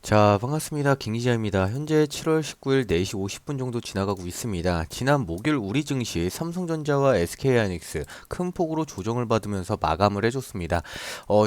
자, 반갑습니다. 김 기자입니다. 현재 7월 19일 4시 50분 정도 지나가고 있습니다. 지난 목요일 우리 증시 삼성전자와 SK하이닉스 큰 폭으로 조정을 받으면서 마감을 해줬습니다.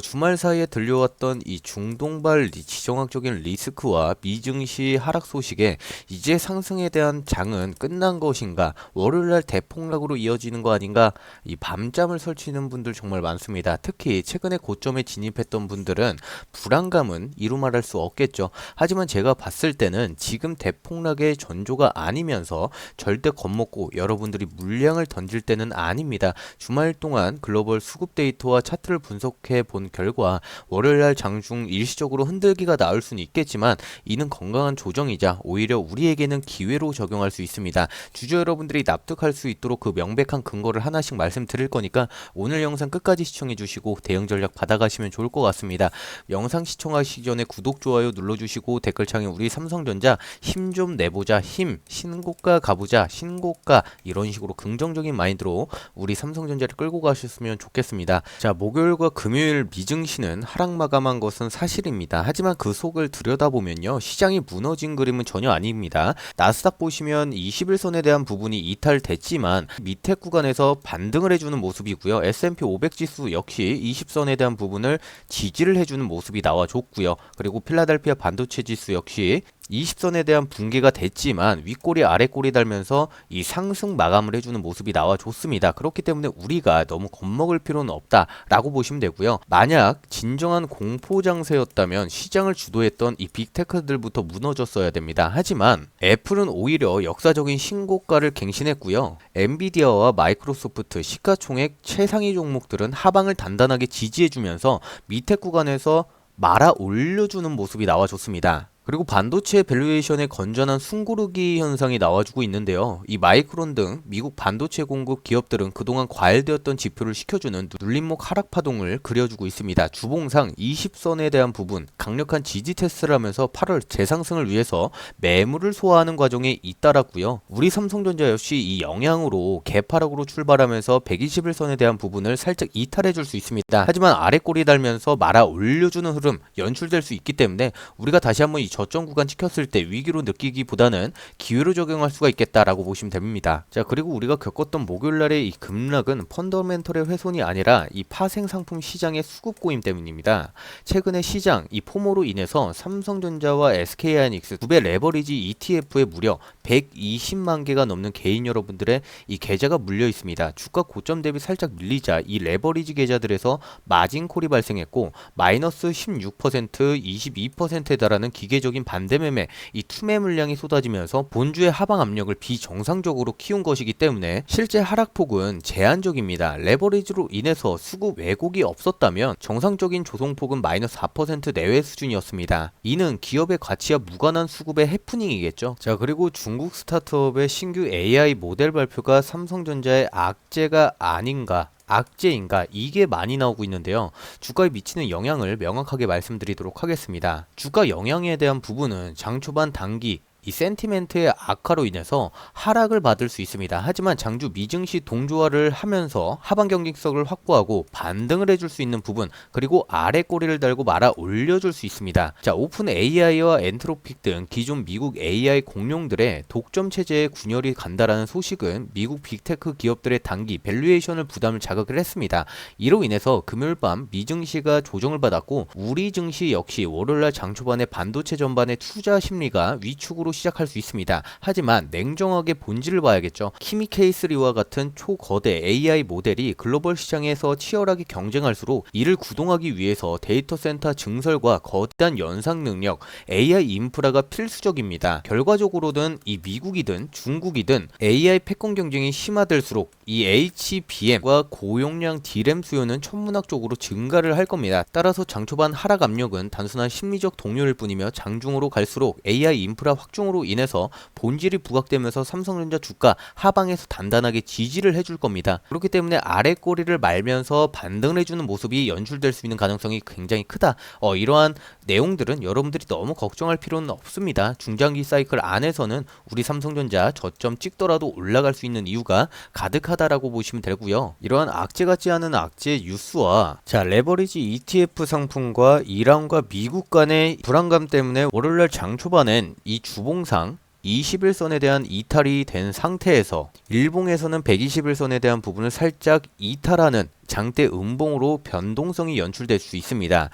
주말 사이에 들려왔던 이 중동발 지정학적인 리스크와 미증시 하락 소식에 이제 상승에 대한 장은 끝난 것인가? 월요일날 대폭락으로 이어지는 거 아닌가? 이 밤잠을 설치는 분들 정말 많습니다. 특히 최근에 고점에 진입했던 분들은 불안감은 이루 말할 수 없겠죠. 하지만 제가 봤을 때는 지금 대폭락의 전조가 아니면서 절대 겁먹고 여러분들이 물량을 던질 때는 아닙니다. 주말 동안 글로벌 수급 데이터와 차트를 분석해 본 결과 월요일날 장중 일시적으로 흔들기가 나올 수는 있겠지만 이는 건강한 조정이자 오히려 우리에게는 기회로 적용할 수 있습니다. 주주 여러분들이 납득할 수 있도록 그 명백한 근거를 하나씩 말씀드릴 거니까 오늘 영상 끝까지 시청해 주시고 대응 전략 받아가시면 좋을 것 같습니다. 영상 시청하시기 전에 구독, 좋아요 눌러주시고 댓글창에 우리 삼성전자 힘 좀 내보자, 힘, 신고가 가보자, 신고가, 이런 식으로 긍정적인 마인드로 우리 삼성전자를 끌고 가셨으면 좋겠습니다. 자, 목요일과 금요일 미증시는 하락 마감한 것은 사실입니다. 하지만 그 속을 들여다보면요, 시장이 무너진 그림은 전혀 아닙니다. 나스닥 보시면 21선에 대한 부분이 이탈됐지만 밑에 구간에서 반등을 해주는 모습이고요. S&P 500 지수 역시 20선에 대한 부분을 지지를 해주는 모습이 나와줬고요. 그리고 필라델피아 반도체 지수 역시 20선에 대한 붕괴가 됐지만 윗꼬리 아랫꼬리 달면서 이 상승 마감을 해주는 모습이 나와줬습니다. 그렇기 때문에 우리가 너무 겁먹을 필요는 없다라고 보시면 되고요. 만약 진정한 공포 장세였다면 시장을 주도했던 이 빅테크들부터 무너졌어야 됩니다. 하지만 애플은 오히려 역사적인 신고가를 갱신했고요. 엔비디아와 마이크로소프트 시가총액 최상위 종목들은 하방을 단단하게 지지해주면서 밑에 구간에서 말아 올려주는 모습이 나와줬습니다. 그리고 반도체 밸류에이션의 건전한 숨고르기 현상이 나와주고 있는데요. 이 마이크론 등 미국 반도체 공급 기업들은 그동안 과열되었던 지표를 시켜주는 눌림목 하락 파동을 그려주고 있습니다. 주봉상 20선에 대한 부분 강력한 지지 테스트를 하면서 8월 재상승을 위해서 매물을 소화하는 과정에 잇따랐고요. 우리 삼성전자 역시 이 영향으로 개파락으로 출발하면서 121선에 대한 부분을 살짝 이탈해 줄 수 있습니다. 하지만 아랫골이 달면서 말아 올려주는 흐름 연출될 수 있기 때문에 우리가 다시 한번 이 저점 구간 찍혔을 때 위기로 느끼기보다는 기회로 적용할 수가 있겠다라고 보시면 됩니다. 자, 그리고 우리가 겪었던 목요일날의 이 급락은 펀더멘털의 훼손이 아니라 이 파생 상품 시장의 수급 고임 때문입니다. 최근에 시장 이 포모로 인해서 삼성전자와 SK하이닉스 2배 레버리지 ETF에 무려 120만 개가 넘는 개인 여러분들의 이 계좌가 물려 있습니다. 주가 고점 대비 살짝 밀리자 이 레버리지 계좌들에서 마진콜이 발생했고 마이너스 16%, 22%에 달하는 기계적인 반대 매매, 이 투매 물량이 쏟아지면서 본주의 하방 압력을 비정상적으로 키운 것이기 때문에 실제 하락폭은 제한적입니다. 레버리지로 인해서 수급 왜곡이 없었다면 정상적인 조성폭은 마이너스 4% 내외 수준이었습니다. 이는 기업의 가치와 무관한 수급의 해프닝이겠죠. 자, 그리고 중국 스타트업의 신규 AI 모델 발표가 삼성전자의 악재가 아닌가, 악재인가, 이게 많이 나오고 있는데요. 주가에 미치는 영향을 명확하게 말씀드리도록 하겠습니다. 주가 영향에 대한 부분은 장 초반 단기 이 센티멘트의 악화로 인해서 하락을 받을 수 있습니다. 하지만 장주 미증시 동조화를 하면서 하방 경직성을 확보하고 반등을 해줄 수 있는 부분, 그리고 아래 꼬리를 달고 말아 올려줄 수 있습니다. 자, 오픈 AI와 엔트로픽 등 기존 미국 AI 공룡들의 독점 체제에 균열이 간다라는 소식은 미국 빅테크 기업들의 단기 밸류에이션을 부담을 자극을 했습니다. 이로 인해서 금요일 밤 미증시가 조정을 받았고 우리 증시 역시 월요일날 장 초반에 반도체 전반의 투자 심리가 위축으로 시작할 수 있습니다. 하지만 냉정하게 본질을 봐야겠죠. 키미 K3와 같은 초거대 AI 모델이 글로벌 시장에서 치열하게 경쟁할수록 이를 구동하기 위해서 데이터 센터 증설과 거대한 연상 능력, AI 인프라가 필수적입니다. 결과적으로는 이 미국이든 중국이든 AI 패권 경쟁이 심화될수록 이 HBM과 고용량 D램 수요는 천문학적으로 증가를 할 겁니다. 따라서 장초반 하락 압력은 단순한 심리적 동요일 뿐이며 장중으로 갈수록 AI 인프라 확충 실종으로 인해서 본질이 부각되면서 삼성전자 주가 하방에서 단단하게 지지를 해줄 겁니다. 그렇기 때문에 아래 꼬리를 말면서 반등을 해주는 모습이 연출될 수 있는 가능성이 굉장히 크다. 이러한 내용들은 여러분들이 너무 걱정할 필요는 없습니다. 중장기 사이클 안에서는 우리 삼성전자 저점 찍더라도 올라갈 수 있는 이유가 가득하다라고 보시면 되고요. 이러한 악재 같지 않은 악재 뉴스와 레버리지 ETF 상품과 이란과 미국 간의 불안감 때문에 월요일날 장 초반엔 이 주봉상 21선에 대한 이탈이 된 상태에서 일봉에서는 121선에 대한 부분을 살짝 이탈하는 장대 음봉으로 변동성이 연출될 수 있습니다.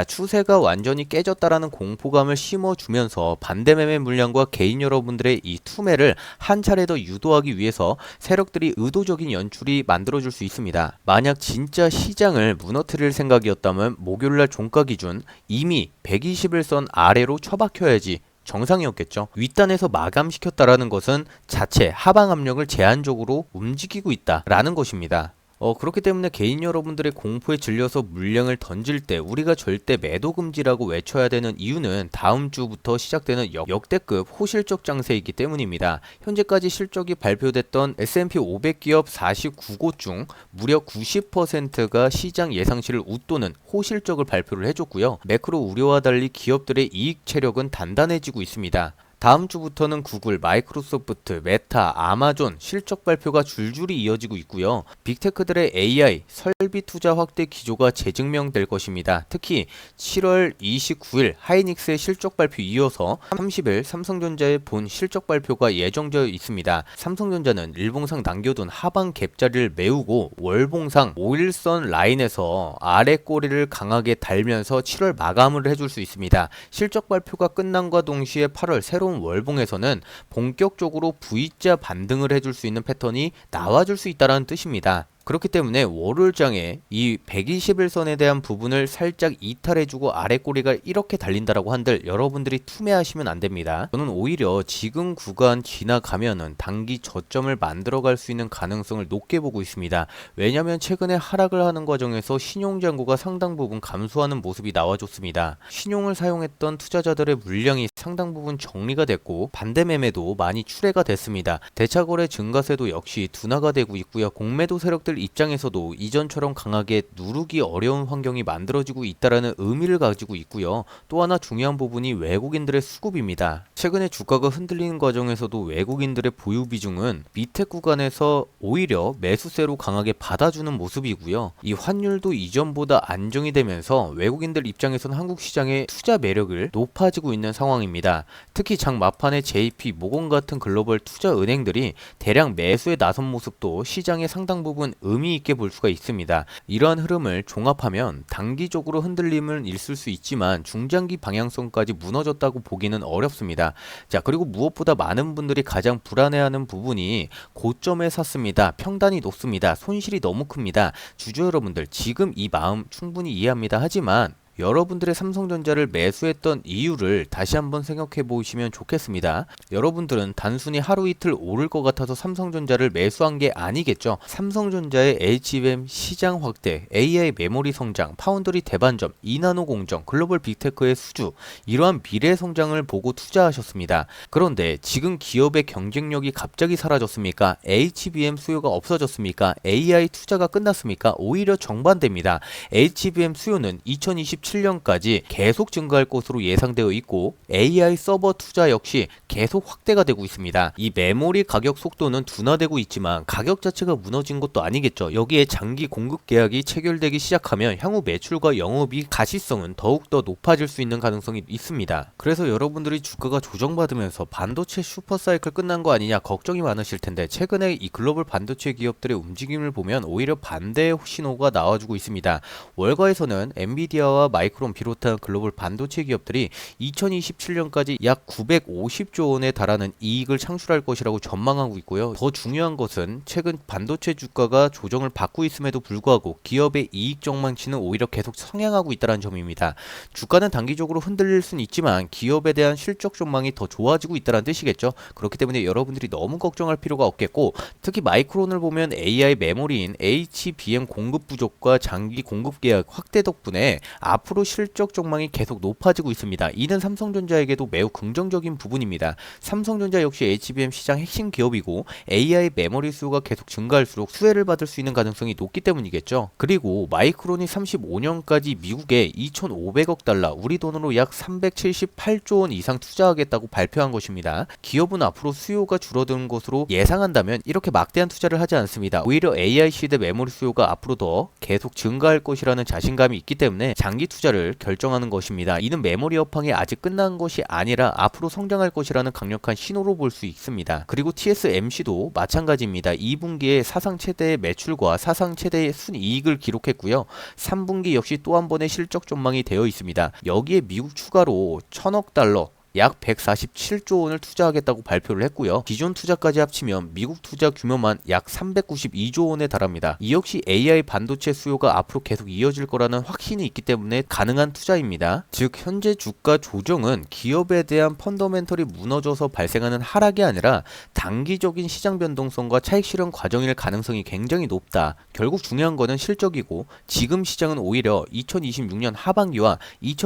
추세가 완전히 깨졌다라는 공포감을 심어주면서 반대매매 물량과 개인 여러분들의 이 투매를 한 차례 더 유도하기 위해서 세력들이 의도적인 연출이 만들어줄 수 있습니다. 만약 진짜 시장을 무너뜨릴 생각이었다면 목요일날 종가 기준 이미 121선 아래로 처박혀야지 정상이었겠죠. 윗단에서 마감시켰다라는 것은 자체 하방 압력을 제한적으로 움직이고 있다라는 것입니다. 그렇기 때문에 개인 여러분들의 공포에 질려서 물량을 던질 때 우리가 절대 매도 금지라고 외쳐야 되는 이유는 다음 주부터 시작되는 역대급 호실적 장세이기 때문입니다. 현재까지 실적이 발표됐던 S&P 500 기업 49곳 중 무려 90%가 시장 예상치를 웃도는 호실적을 발표를 해줬고요. 매크로 우려와 달리 기업들의 이익 체력은 단단해지고 있습니다. 다음 주부터는 구글, 마이크로소프트, 메타, 아마존 실적 발표가 줄줄이 이어지고 있고요. 빅테크들의 AI, 설비 투자 확대 기조가 재증명될 것입니다. 특히 7월 29일 하이닉스의 실적 발표 이어서 30일 삼성전자의 본 실적 발표가 예정되어 있습니다. 삼성전자는 일봉상 남겨둔 하방 갭자리를 메우고 월봉상 5일선 라인에서 아래 꼬리를 강하게 달면서 7월 마감을 해줄 수 있습니다. 실적 발표가 끝남과 동시에 8월 새로운 월봉에서는 본격적으로 V자 반등을 해줄 수 있는 패턴이 나와줄 수 있다는 뜻입니다. 그렇기 때문에 월요일장에 이 121선에 대한 부분을 살짝 이탈해주고 아래 꼬리가 이렇게 달린다라고 한들 여러분들이 투매하시면 안 됩니다. 저는 오히려 지금 구간 지나가면은 단기 저점을 만들어갈 수 있는 가능성을 높게 보고 있습니다. 왜냐하면 최근에 하락을 하는 과정에서 신용잔고가 상당 부분 감소하는 모습이 나와줬습니다. 신용을 사용했던 투자자들의 물량이 상당 부분 정리가 됐고 반대 매매도 많이 출회가 됐습니다. 대차거래 증가세도 역시 둔화가 되고 있고요. 공매도 세력들 입장에서도 이전처럼 강하게 누르기 어려운 환경이 만들어지고 있다라는 의미를 가지고 있고요. 또 하나 중요한 부분이 외국인들의 수급입니다. 최근에 주가가 흔들리는 과정에서도 외국인들의 보유 비중은 밑에 구간에서 오히려 매수세로 강하게 받아주는 모습이고요. 이 환율도 이전보다 안정이 되면서 외국인들 입장에서는 한국 시장의 투자 매력을 높아지고 있는 상황입니다. 특히 장 막판에 JP, 모건 같은 글로벌 투자 은행들이 대량 매수에 나선 모습도 시장의 상당 부분 의미 있게 볼 수가 있습니다. 이러한 흐름을 종합하면 단기적으로 흔들림은 있을 수 있지만 중장기 방향성까지 무너졌다고 보기는 어렵습니다. 그리고 무엇보다 많은 분들이 가장 불안해하는 부분이 고점에 샀습니다. 평단이 높습니다. 손실이 너무 큽니다. 주주 여러분들 지금 이 마음 충분히 이해합니다. 하지만 여러분들의 삼성전자를 매수했던 이유를 다시 한번 생각해 보시면 좋겠습니다. 여러분들은 단순히 하루 이틀 오를 것 같아서 삼성전자를 매수한 게 아니겠죠. 삼성전자의 HBM 시장 확대, AI 메모리 성장, 파운드리 대반점, 이나노 공정, 글로벌 빅테크의 수주, 이러한 미래 성장을 보고 투자하셨습니다. 그런데 지금 기업의 경쟁력이 갑자기 사라졌습니까? HBM 수요가 없어졌습니까? AI 투자가 끝났습니까? 오히려 정반대입니다. HBM 수요는 2027년까지 계속 증가할 것으로 예상되어 있고 AI 서버 투자 역시 계속 확대가 되고 있습니다. 이 메모리 가격 속도는 둔화되고 있지만 가격 자체가 무너진 것도 아니겠죠. 여기에 장기 공급 계약이 체결되기 시작하면 향후 매출과 영업이 가시성은 더욱더 높아질 수 있는 가능성이 있습니다. 그래서 여러분들이 주가가 조정받으면서 반도체 슈퍼사이클 끝난 거 아니냐 걱정이 많으실 텐데 최근에 이 글로벌 반도체 기업들의 움직임을 보면 오히려 반대의 신호가 나와주고 있습니다. 월가에서는 엔비디아와 마이크론 비롯한 글로벌 반도체 기업들이 2027년까지 약 950조 원에 달하는 이익을 창출할 것이라고 전망하고 있고요. 더 중요한 것은 최근 반도체 주가가 조정을 받고 있음에도 불구하고 기업의 이익 전망치는 오히려 계속 성향하고 있다는 점입니다. 주가는 단기적으로 흔들릴 수는 있지만 기업에 대한 실적 전망이 더 좋아지고 있다는 뜻이겠죠. 그렇기 때문에 여러분들이 너무 걱정할 필요가 없겠고 특히 마이크론을 보면 AI 메모리인 HBM 공급 부족과 장기 공급 계약 확대 덕분에 앞으로 실적 전망이 계속 높아지고 있습니다. 이는 삼성전자에게도 매우 긍정적인 부분입니다. 삼성전자 역시 HBM 시장 핵심 기업이고 AI 메모리 수요가 계속 증가할수록 수혜를 받을 수 있는 가능성이 높기 때문이겠죠. 그리고 마이크론이 35년까지 미국에 2,500억 달러, 우리 돈으로 약 378조 원 이상 투자하겠다고 발표한 것입니다. 기업은 앞으로 수요가 줄어드는 것으로 예상한다면 이렇게 막대한 투자를 하지 않습니다. 오히려 AI 시대 메모리 수요가 앞으로 더 계속 증가할 것이라는 자신감이 있기 때문에 장기 투자를 결정하는 것입니다. 이는 메모리 업황이 아직 끝난 것이 아니라 앞으로 성장할 것이라는 강력한 신호로 볼 수 있습니다. 그리고 TSMC도 마찬가지입니다. 2분기에 사상 최대의 매출과 사상 최대의 순이익을 기록했고요. 3분기 역시 또 한 번의 실적 전망이 되어 있습니다. 여기에 미국 추가로 1,000억 달러 약 147조 원을 투자하겠다고 발표를 했고요. 기존 투자까지 합치면 미국 투자 규모만 약 392조 원에 달합니다. 이 역시 AI 반도체 수요가 앞으로 계속 이어질 거라는 확신이 있기 때문에 가능한 투자입니다. 즉 현재 주가 조정은 기업에 대한 펀더멘털이 무너져서 발생하는 하락이 아니라 단기적인 시장 변동성과 차익 실현 과정일 가능성이 굉장히 높다. 결국 중요한 거는 실적이고 지금 시장은 오히려 2026년 하반기와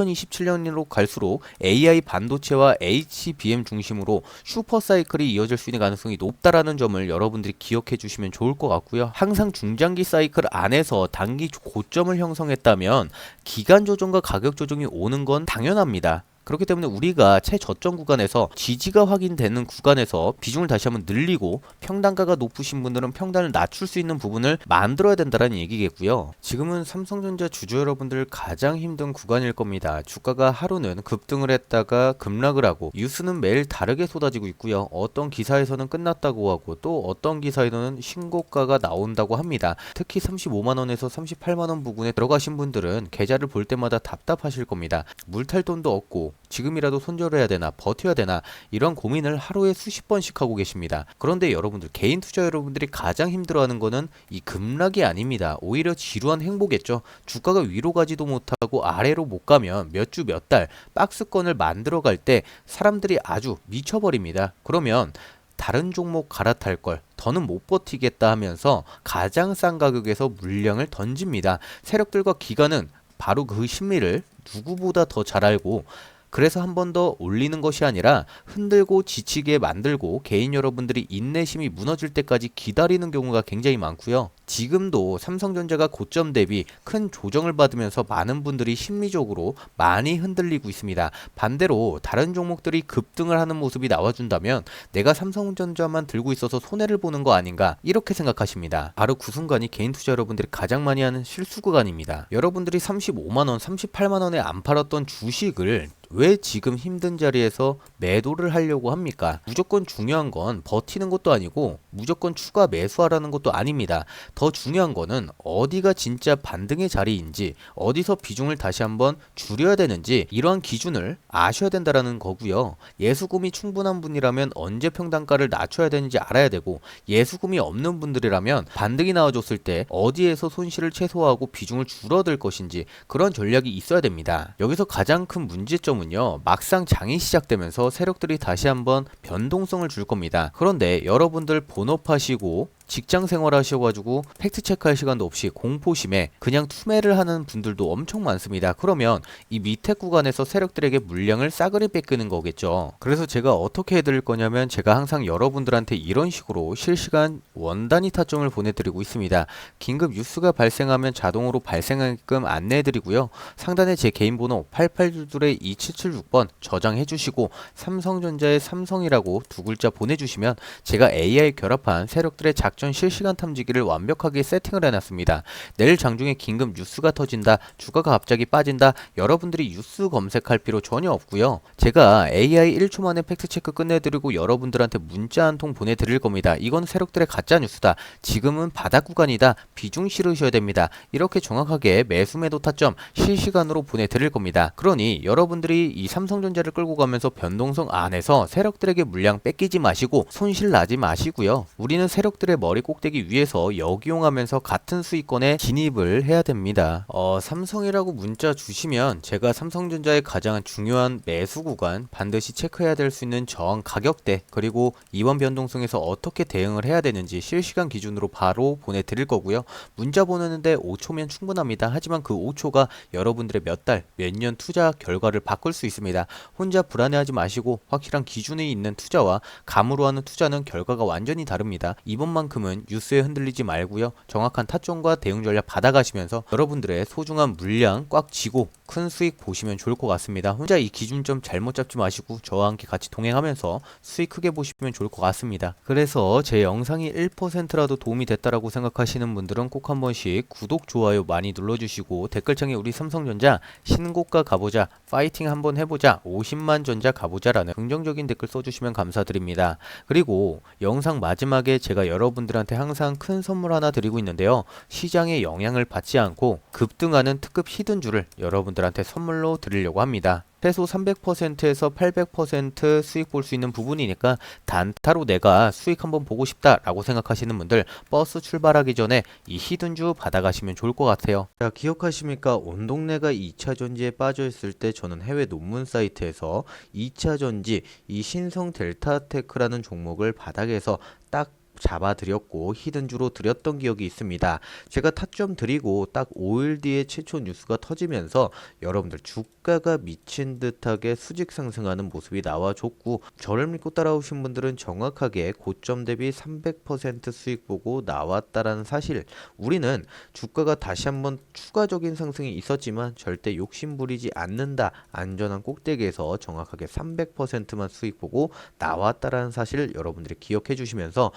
2027년으로 갈수록 AI 반도체 와 HBM 중심으로 슈퍼 사이클이 이어질 수 있는 가능성이 높다라는 점을 여러분들이 기억해 주시면 좋을 것 같고요. 항상 중장기 사이클 안에서 단기 고점을 형성했다면 기간 조정과 가격 조정이 오는 건 당연합니다. 그렇기 때문에 우리가 최저점 구간에서 지지가 확인되는 구간에서 비중을 다시 한번 늘리고 평단가가 높으신 분들은 평단을 낮출 수 있는 부분을 만들어야 된다는 얘기겠고요. 지금은 삼성전자 주주 여러분들 가장 힘든 구간일 겁니다. 주가가 하루는 급등을 했다가 급락을 하고 뉴스는 매일 다르게 쏟아지고 있고요. 어떤 기사에서는 끝났다고 하고 또 어떤 기사에서는 신고가가 나온다고 합니다. 특히 35만원에서 38만원 부근에 들어가신 분들은 계좌를 볼 때마다 답답하실 겁니다. 물탈 돈도 없고 지금이라도 손절해야 되나 버텨야 되나 이런 고민을 하루에 수십 번씩 하고 계십니다. 그런데 여러분들 개인 투자 여러분들이 가장 힘들어하는 거는 이 급락이 아닙니다. 오히려 지루한 행보겠죠. 주가가 위로 가지도 못하고 아래로 못 가면 몇 주 몇 달 박스권을 만들어 갈 때 사람들이 아주 미쳐버립니다. 그러면 다른 종목 갈아탈 걸 더는 못 버티겠다 하면서 가장 싼 가격에서 물량을 던집니다. 세력들과 기관은 바로 그 심리를 누구보다 더 잘 알고 그래서 한 번 더 올리는 것이 아니라 흔들고 지치게 만들고 개인 여러분들이 인내심이 무너질 때까지 기다리는 경우가 굉장히 많고요. 지금도 삼성전자가 고점 대비 큰 조정을 받으면서 많은 분들이 심리적으로 많이 흔들리고 있습니다. 반대로 다른 종목들이 급등을 하는 모습이 나와준다면 내가 삼성전자만 들고 있어서 손해를 보는 거 아닌가 이렇게 생각하십니다. 바로 그 순간이 개인 투자 여러분들이 가장 많이 하는 실수 구간입니다. 여러분들이 35만원, 38만원에 안 팔았던 주식을 왜 지금 힘든 자리에서 매도를 하려고 합니까? 무조건 중요한 건 버티는 것도 아니고 무조건 추가 매수하라는 것도 아닙니다. 더 중요한 거는 어디가 진짜 반등의 자리인지 어디서 비중을 다시 한번 줄여야 되는지 이러한 기준을 아셔야 된다라는 거고요. 예수금이 충분한 분이라면 언제 평단가를 낮춰야 되는지 알아야 되고 예수금이 없는 분들이라면 반등이 나와줬을 때 어디에서 손실을 최소화하고 비중을 줄어들 것인지 그런 전략이 있어야 됩니다. 여기서 가장 큰 문제점은 막상 장이 시작되면서 세력들이 다시 한번 변동성을 줄 겁니다. 그런데 여러분들 본업하시고 직장 생활 하셔가지고 팩트체크 할 시간도 없이 공포심에 그냥 투매를 하는 분들도 엄청 많습니다. 그러면 이 밑에 구간에서 세력들에게 물량을 싸그리 뺏기는 거겠죠. 그래서 제가 어떻게 해드릴 거냐면 제가 항상 여러분들한테 이런 식으로 실시간 원단위 타점을 보내드리고 있습니다. 긴급 뉴스가 발생하면 자동으로 발생하게끔 안내해드리고요. 상단에 제 개인 번호 8822-2776번 저장해주시고 삼성전자의 삼성이라고 두 글자 보내주시면 제가 AI 결합한 세력들의 작전 실시간 탐지기를 완벽하게 세팅을 해놨습니다. 내일 장중에 긴급 뉴스가 터진다, 주가가 갑자기 빠진다, 여러분들이 뉴스 검색할 필요 전혀 없고요. 제가 AI 1초 만에 팩트체크 끝내드리고 여러분들한테 문자 한 통 보내드릴 겁니다. 이건 세력들의 가짜 뉴스다. 지금은 바닥 구간이다. 비중 실으셔야 됩니다. 이렇게 정확하게 매수 매도 타점 실시간으로 보내드릴 겁니다. 그러니 여러분들이 이 삼성전자를 끌고 가면서 변동성 안에서 세력들에게 물량 뺏기지 마시고 손실 나지 마시고요. 우리는 세력들의 머리 꼭대기 위에서 역이용하면서 같은 수익권에 진입을 해야 됩니다. 삼성이라고 문자 주시면 제가 삼성전자의 가장 중요한 매수 구간, 반드시 체크해야 될 수 있는 저항 가격대, 그리고 이번 변동성에서 어떻게 대응을 해야 되는지 실시간 기준으로 바로 보내드릴 거고요. 문자 보내는데 5초면 충분합니다. 하지만 그 5초가 여러분들의 몇 달, 몇 년 투자 결과를 바꿀 수 있습니다. 혼자 불안해하지 마시고 확실한 기준이 있는 투자와 감으로 하는 투자는 결과가 완전히 다릅니다. 이번만큼은 뉴스에 흔들리지 말고요. 정확한 타점과 대응 전략 받아가시면서 여러분들의 소중한 물량 꽉 쥐고 큰 수익 보시면 좋을 것 같습니다. 혼자 이 기준점 잘못 잡지 마시고 저와 함께 같이 동행하면서 수익 크게 보시면 좋을 것 같습니다. 그래서 제 영상이 1%라도 도움이 됐다라고 생각하시는 분들은 꼭 한 번씩 구독, 좋아요 많이 눌러주시고 댓글창에 우리 삼성전자 신고가 가보자, 파이팅 한번 해보자, 50만 전자 가보자 라는 긍정적인 댓글 써주시면 감사드립니다. 그리고 영상 마지막에 제가 여러분들한테 항상 큰 선물 하나 드리고 있는데요. 시장의 영향을 받지 않고 급등하는 특급 히든주를 여러분들한테 선물로 드리려고 합니다. 최소 300%에서 800% 수익 볼 수 있는 부분이니까 단타로 내가 수익 한번 보고 싶다라고 생각하시는 분들 버스 출발하기 전에 이 히든주 받아가시면 좋을 것 같아요. 자, 기억하십니까? 온 동네가 2차 전지에 빠져 있을 때 저는 해외 논문 사이트에서 2차 전지 이 신성 델타테크라는 종목을 바닥에서 딱 잡아드렸고 히든주로 드렸던 기억이 있습니다. 제가 타점 드리고 딱 5일 뒤에 최초 뉴스가 터지면서 여러분들 주가가 미친 듯하게 수직 상승하는 모습이 나와줬고, 저를 믿고 따라오신 분들은 정확하게 고점 대비 300% 수익 보고 나왔다라는 사실, 우리는 주가가 다시 한번 추가적인 상승이 있었지만 절대 욕심 부리지 않는다, 안전한 꼭대기에서 정확하게 300%만 수익 보고 나왔다라는 사실 여러분들이 기억해 주시면서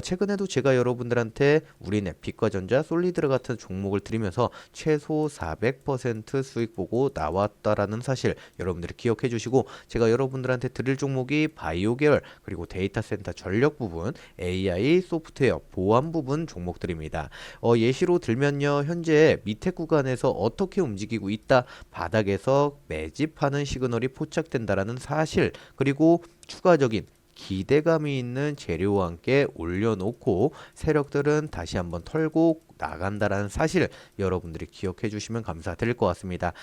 최근에도 제가 여러분들한테 우리네 빛과전자, 솔리드라 같은 종목을 드리면서 최소 400% 수익 보고 나왔다라는 사실 여러분들이 기억해 주시고, 제가 여러분들한테 드릴 종목이 바이오 계열, 그리고 데이터 센터 전력 부분, AI, 소프트웨어, 보안 부분 종목들입니다. 예시로 들면요. 현재 밑에 구간에서 어떻게 움직이고 있다, 바닥에서 매집하는 시그널이 포착된다라는 사실, 그리고 추가적인 기대감이 있는 재료와 함께 올려놓고 세력들은 다시 한번 털고 나간다라는 사실 여러분들이 기억해 주시면 감사드릴 것 같습니다.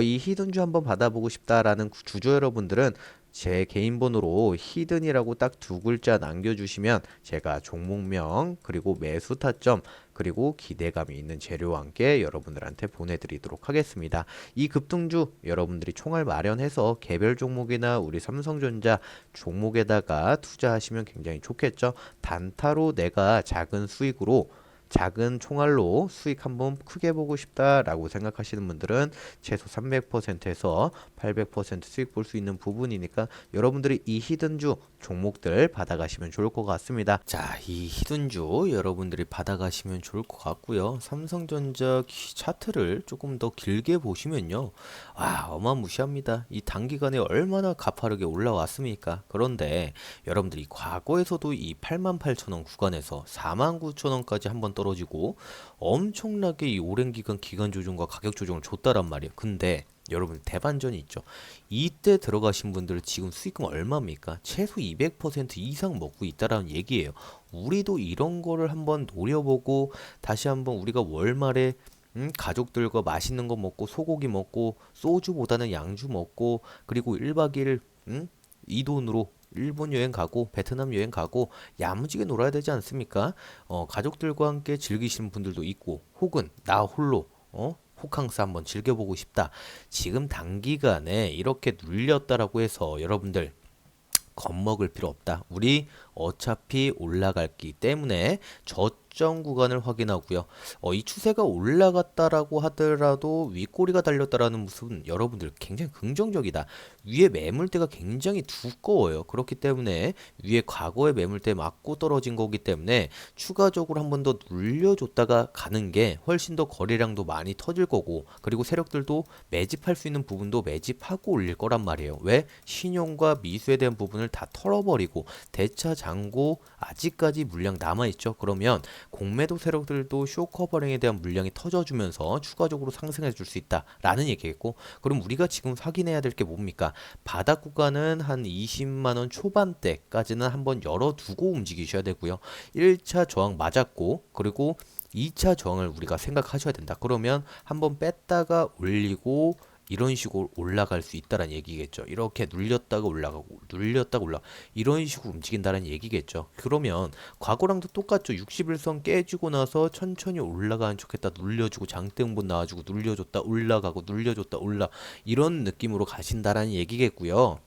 이 히든주 한번 받아보고 싶다라는 주주 여러분들은 제 개인 번호로 히든이라고 딱 두 글자 남겨주시면 제가 종목명, 그리고 매수 타점, 그리고 기대감이 있는 재료와 함께 여러분들한테 보내드리도록 하겠습니다. 이 급등주 여러분들이 총알 마련해서 개별 종목이나 우리 삼성전자 종목에다가 투자하시면 굉장히 좋겠죠. 단타로 내가 작은 수익으로, 작은 총알로 수익 한번 크게 보고 싶다라고 생각하시는 분들은 최소 300%에서 800% 수익 볼 수 있는 부분이니까 여러분들이 이 히든주 종목들 받아가시면 좋을 것 같습니다. 자, 이 히든주 여러분들이 받아가시면 좋을 것 같고요. 삼성전자 차트를 조금 더 길게 보시면요, 와, 어마무시합니다. 이 단기간에 얼마나 가파르게 올라왔습니까? 그런데 여러분들이 과거에서도 이 88,000원 구간에서 49,000원까지 한번 떨어지고 엄청나게 이 오랜 기간 조정과 가격 조정을 줬다란 말이에요. 근데 여러분 대반전이 있죠. 이때 들어가신 분들 지금 수익금 얼마입니까? 최소 200% 이상 먹고 있다라는 얘기예요. 우리도 이런 거를 한번 노려보고 다시 한번 우리가 월말에 가족들과 맛있는 거 먹고 소고기 먹고 소주보다는 양주 먹고, 그리고 1박 2일 이 돈으로 일본 여행 가고 베트남 여행 가고 야무지게 놀아야 되지 않습니까? 가족들과 함께 즐기시는 분들도 있고, 혹은 나 홀로 호캉스 한번 즐겨보고 싶다. 지금 단기간에 이렇게 눌렸다라고 해서 여러분들 겁먹을 필요 없다. 우리 어차피 올라갔기 때문에 저점 구간을 확인하고요. 이 추세가 올라갔다라고 하더라도 윗꼬리가 달렸다라는 모습은 여러분들 굉장히 긍정적이다. 위에 매물대가 굉장히 두꺼워요. 그렇기 때문에 위에 과거의 매물대 맞고 떨어진 거기 때문에 추가적으로 한 번 더 눌려줬다가 가는 게 훨씬 더 거래량도 많이 터질 거고, 그리고 세력들도 매집할 수 있는 부분도 매집하고 올릴 거란 말이에요. 왜? 신용과 미수에 대한 부분을 다 털어버리고 대차 잔고 아직까지 물량 남아있죠. 그러면 공매도 세력들도 쇼 커버링에 대한 물량이 터져주면서 추가적으로 상승해 줄 수 있다라는 얘기겠고, 그럼 우리가 지금 확인해야 될 게 뭡니까? 바닥 구간은 한 20만 원 초반대까지는 한번 열어두고 움직이셔야 되고요. 1차 저항 맞았고, 그리고 2차 저항을 우리가 생각하셔야 된다. 그러면 한번 뺐다가 올리고 이런 식으로 올라갈 수 있다는 얘기겠죠. 이렇게 눌렸다가 올라가고 눌렸다가 올라 이런 식으로 움직인다는 얘기겠죠. 그러면 과거랑도 똑같죠. 61선 깨지고 나서 천천히 올라가는 척했다 눌려주고 장대응분 나와주고 눌려줬다 올라가고 눌려줬다 올라 이런 느낌으로 가신다라는 얘기겠고요.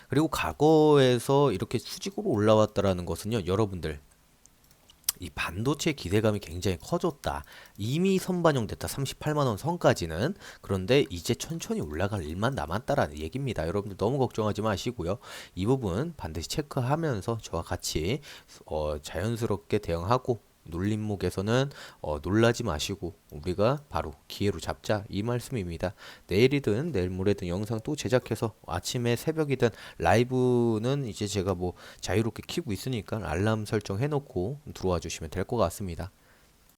그리고 과거에서 이렇게 수직으로 올라왔다라는 것은요, 여러분들 이 반도체 기대감이 굉장히 커졌다. 이미 선반영됐다. 38만 원 선까지는. 그런데 이제 천천히 올라갈 일만 남았다라는 얘기입니다. 여러분들 너무 걱정하지 마시고요. 이 부분 반드시 체크하면서 저와 같이 자연스럽게 대응하고, 놀림목에서는 놀라지 마시고 우리가 바로 기회로 잡자, 이 말씀입니다. 내일이든 내일 모레든 영상 또 제작해서 아침에 새벽이든, 라이브는 이제 제가 뭐 자유롭게 키고 있으니까 알람 설정 해놓고 들어와 주시면 될 것 같습니다.